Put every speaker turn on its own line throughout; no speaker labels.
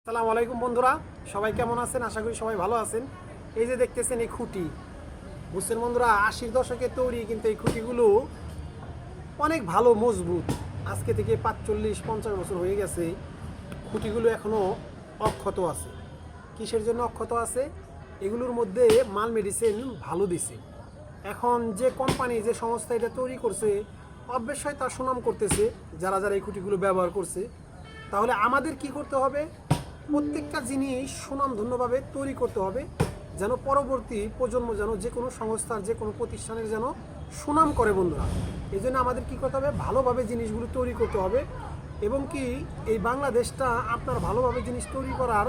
আসসালামু আলাইকুম বন্ধুরা, সবাই কেমন আছেন? আশা করি সবাই ভালো আছেন। এই যে দেখতেছেন এই খুঁটি, বুঝছেন বন্ধুরা, 80-র দশকে তৈরি, কিন্তু এই খুঁটিগুলো অনেক ভালো মজবুত। আজকে থেকে 45-50 বছর হয়ে গেছে, খুঁটিগুলো এখনও অক্ষত আছে। কিসের জন্য অক্ষত আছে? এগুলোর মধ্যে মাল মেডিসিন ভালো দিছে। এখন যে কোম্পানি, যে সংস্থা এটা তৈরি করছে, অবশ্যই তার সুনাম করতেছে যারা যারা এই খুঁটিগুলো ব্যবহার করছে। তাহলে আমাদের কি করতে হবে? প্রত্যেকটা জিনিস সুনামধন্যভাবে তৈরি করতে হবে, যেন পরবর্তী প্রজন্ম যেন যে কোনো সংস্থার, যে কোনো প্রতিষ্ঠানের যেন সুনাম করে বন্ধুরা। এই জন্য আমাদের কী করতে হবে? ভালোভাবে জিনিসগুলো তৈরি করতে হবে। এবং কি এই বাংলাদেশটা আপনার ভালোভাবে জিনিস তৈরি করার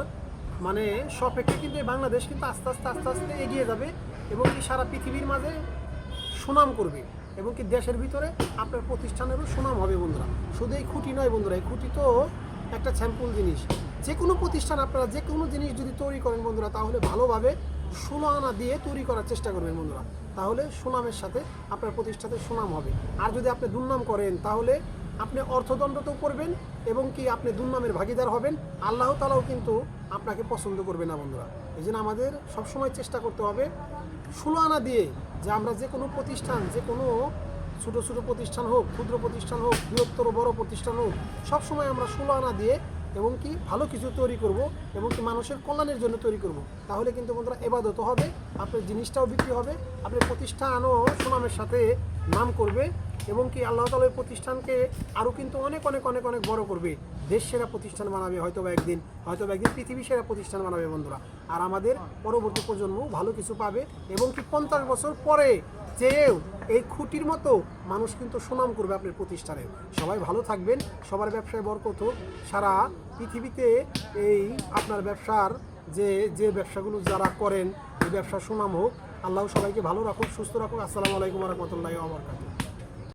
মানে সাপেক্ষে কিন্তু এই বাংলাদেশ কিন্তু আস্তে আস্তে আস্তে আস্তে এগিয়ে যাবে এবং কি সারা পৃথিবীর মাঝে সুনাম করবে, এবং কি দেশের ভিতরে আপনার প্রতিষ্ঠানেরও সুনাম হবে বন্ধুরা। শুধু এই খুঁটি নয় বন্ধুরা, এই খুঁটি তো একটা স্যাম্পল জিনিস। যে কোনো প্রতিষ্ঠান, আপনারা যে কোনো জিনিস যদি তৈরি করেন বন্ধুরা, তাহলে ভালোভাবে 16 আনা দিয়ে তৈরি করার চেষ্টা করবেন বন্ধুরা। তাহলে সুনামের সাথে আপনার প্রতিষ্ঠানের সুনাম হবে। আর যদি আপনি দুর্নাম করেন, তাহলে আপনি অর্থদণ্ড তো করবেন এবং কি আপনি দুর্নামের ভাগিদার হবেন। আল্লাহ তাআলাও কিন্তু আপনাকে পছন্দ করবে না বন্ধুরা। এই জন্য আমাদের সবসময় চেষ্টা করতে হবে 16 আনা দিয়ে, যে আমরা যে কোনো প্রতিষ্ঠান, যে কোনো ছোটো ছোটো প্রতিষ্ঠান হোক, ক্ষুদ্র প্রতিষ্ঠান হোক, বৃহত্তর বড় প্রতিষ্ঠান হোক, সবসময় আমরা 16 আনা দিয়ে এবং কি ভালো কিছু তৈরি করব এবং কি মানুষের কল্যাণের জন্য তৈরি করব। তাহলে কিন্তু বন্ধুরা এবাদত হবে, আপনার জিনিসটাও বিক্রি হবে, আপনার প্রতিষ্ঠানও সুনামের সাথে নাম করবে এবং কি আল্লাহ তাআলা প্রতিষ্ঠানকে আরও কিন্তু অনেক অনেক অনেক অনেক বড় করবে। দেশ সেরা প্রতিষ্ঠান বানাবে হয়তো একদিন পৃথিবী সেরা প্রতিষ্ঠান বানাবে বন্ধুরা। আর আমাদের পরবর্তী প্রজন্ম ভালো কিছু পাবে এবং কি 50 বছর পরে যেও এই খুঁটির মতো মানুষ কিন্তু সুনাম করবে আপনার প্রতিষ্ঠানে। সবাই ভালো থাকবেন, সবার ব্যবসায় বরকত হোক। সারা পৃথিবীতে এই আপনার ব্যবসার যে ব্যবসাগুলো যারা করেন, এই ব্যবসার সুনাম হোক। আল্লাহ সবাইকে ভালো রাখুক, সুস্থ রাখুক। আসসালামু আলাইকুম ওয়া রাহমাতুল্লাহি ওয়া বারাকাতুহু।